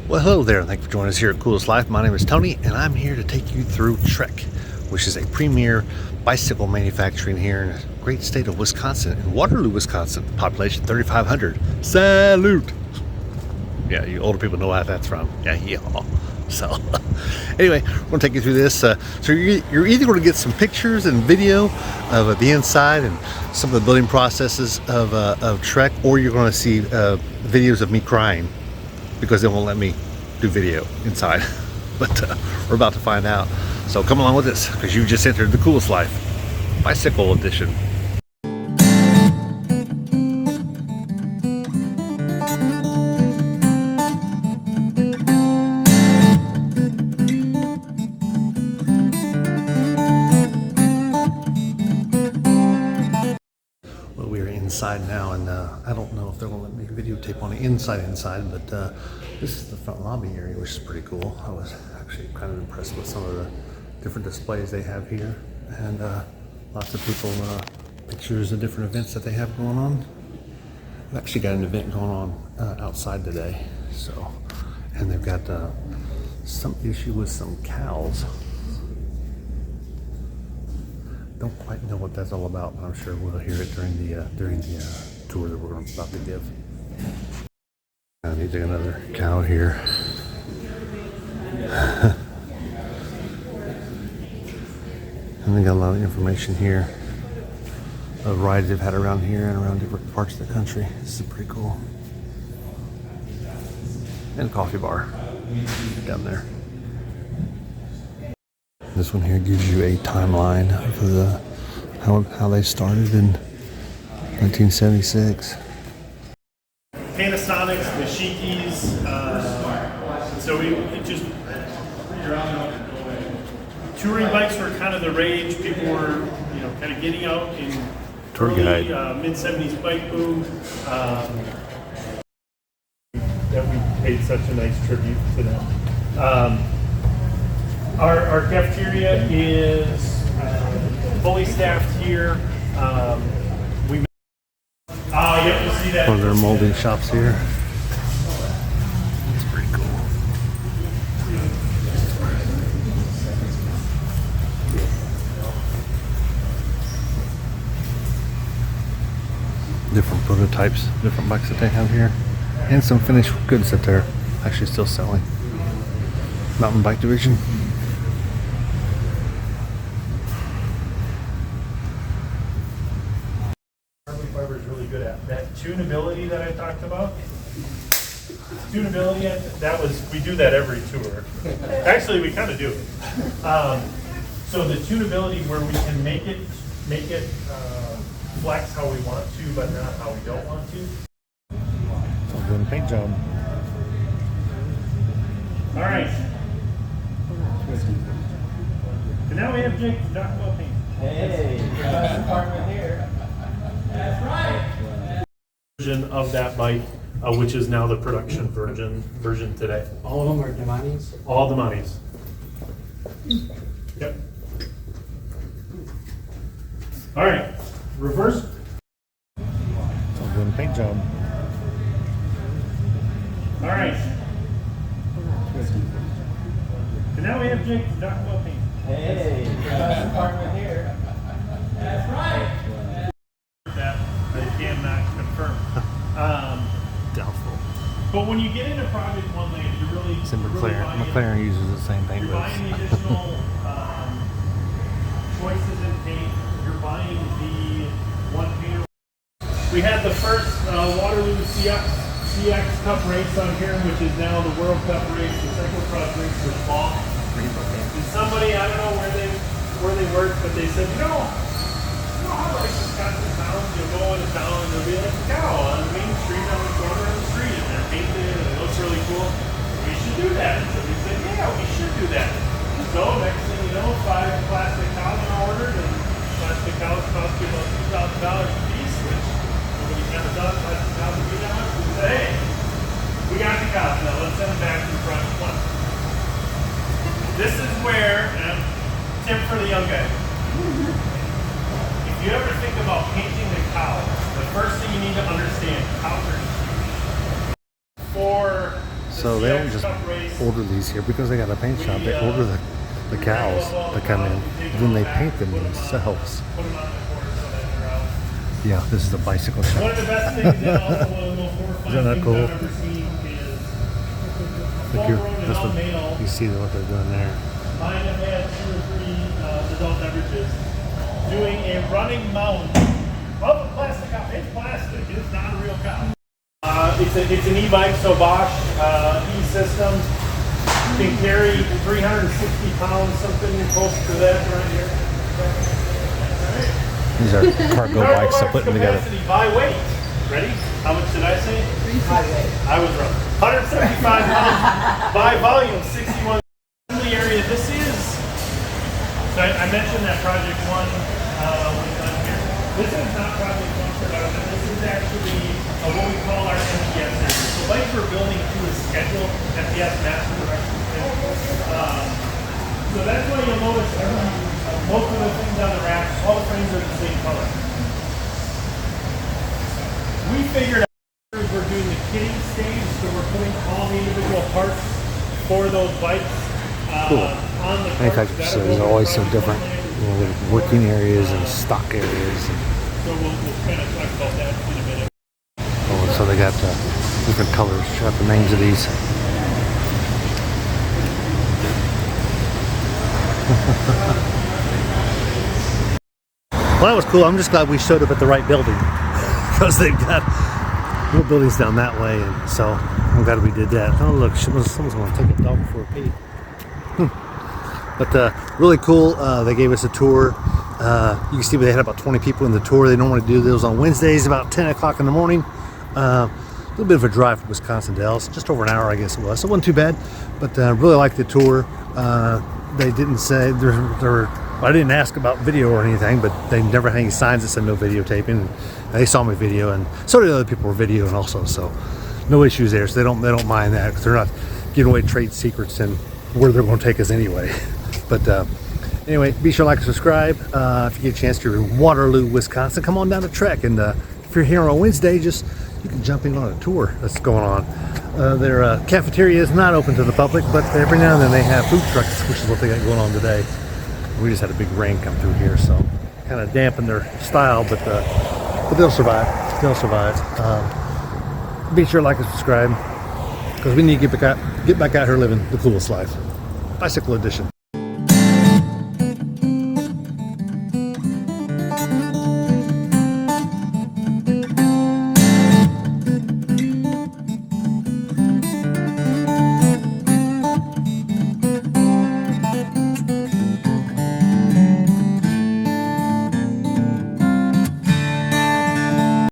Well, hello there, and thank you for joining us here at Coolest Life. My name is Tony, and I'm here to take you through Trek, which is a premier bicycle manufacturing here in the great state of Wisconsin, in Waterloo, Wisconsin. Population 3,500. Salute! Yeah, you older people know how that's from. Yeah. So, anyway, we're going to take you through this. So you're either going to get some pictures and video of the inside and some of the building processes of Trek, or you're going to see videos of me crying, because they won't let me do video inside. But we're about to find out. So come along with us, because you just entered the Coolest Life Bicycle Edition. Well, we are inside now, and I don't know if they're going to let me videotape on the inside, but this is the front lobby area, which is pretty cool. I was actually kind of impressed with some of the different displays they have here, and lots of people, pictures of different events that they have going on. I've actually got an event going on outside today, so, and they've got some issue with some cows. Don't quite know what that's all about, but I'm sure we'll hear it during the tour that we're about to give. I need to take another cow here. And they got a lot of information here of rides they've had around here and around different parts of the country. This is pretty cool. And a coffee bar down there. This one here gives you a timeline of how they started in 1976. Panasonics, the Shikis, so we just touring bikes were kind of the rage. People were, kind of getting out in Tour early guide. mid-70s bike boom. That we paid such a nice tribute to them. Our cafeteria is fully staffed here. Yep, you see that. One of their molding shops here. It's pretty cool. Different prototypes, different bikes that they have here, and some finished goods that they're actually still selling. Mountain bike division. Carbon fiber is really good at that tunability that I talked about. Tunability, we do that every tour. Actually, we kind of do it. So the tunability where we can make it flex how we want to, but not how we don't want to. So I'm doing a paint job. All right. And now we have Jake to talk about paint. Hey, department here. That's right. Version of that bike, which is now the production version today. All of them are Demanis? All the monies. Yep. All right. Reverse. So I'm doing a paint job. All right. And now we have Jake to talk about paint. Hey, department here. That's right. That I cannot confirm. Doubtful. But when you get into Project One Lane, you really It's in really McLaren. buying- McLaren uses the same paint You're buying the booths. additional choices in paint. You're buying the one painter. We had the first Waterloo CX Cup race on here, which is now the World Cup race, the cyclocross race for fall. And somebody, I don't know where they work, but they said, you know how like Wisconsin towns, you go into town and there'll be like a cow on the main street on the corner of the street, and they're painted and it looks really cool. We should do that. And so we said, yeah, we should do that. So next thing you know, 5 plastic cows are ordered, and plastic cows cost you about $2,000 a piece, which nobody kind of thought plastic cows would be that much. We said, hey, we got the cows now. Let's send them back to the front one. This is where, tip for the young guy. If you ever think about painting the cow, the first thing you need to understand, cows are huge. For So they don't just order these here because they got a paint shop. They order the cows that come in, then they paint them themselves. Yeah, this is a bicycle shop. One of the best things and also one of the most horrifying Isn't that things cool? I've ever seen is Look here, full-grown this adult one, male. you see what they're doing there. Mine have had 2 or 3 adult beverages doing a running mount of a plastic cow. It's plastic. It's not a real cow. It's an e-bike, so Bosch e-system can carry 360 pounds, something close to that right here. These are cargo bikes they're putting together. Capacity by weight. Ready? How much did I say? I was wrong. 175 pounds by volume, 61 area. This is. So I mentioned that Project 1 was done here. This is not Project 1 production. This is actually what we call our MPS area. So like we're building to a schedule, MPS master direction. So that's why you'll notice most of the things on the rack, all the frames are the same color. We figured out we're doing the kitting stage, so we're putting all the individual parts for those bikes Cool. on the Manufacturing facilities are always so different. You know, with working areas and stock areas. And, So we'll kind of talk about that in a minute. oh, and so they got different colors. Check out the names of these. Well, that was cool. I'm just glad we showed up at the right building because they've got little buildings down that way, and so I'm glad we did that. Oh, look, someone's going to take a dog for a pee. But really cool. They gave us a tour. You can see they had about 20 people in the tour. They normally do those on Wednesdays about 10 o'clock in the morning. A little bit of a drive from Wisconsin to Dells, just over an hour, I guess it was. So it wasn't too bad, but really liked the tour. They didn't say I didn't ask about video or anything, but they never had any signs that said no videotaping. They saw my video, and so did other people were videoing also. So no issues there. So they don't mind that because they're not giving away trade secrets and where they're going to take us anyway. But anyway, be sure to like and subscribe. If you get a chance to in Waterloo, Wisconsin, come on down to Trek. And if you're here on Wednesday, you can jump in on a tour that's going on. Their cafeteria is not open to the public, but every now and then they have food trucks, which is what they got going on today. We just had a big rain come through here, so kind of dampened their style, but they'll survive. They'll survive. Be sure to like and subscribe because we need to get back out here living the coolest life. Bicycle edition.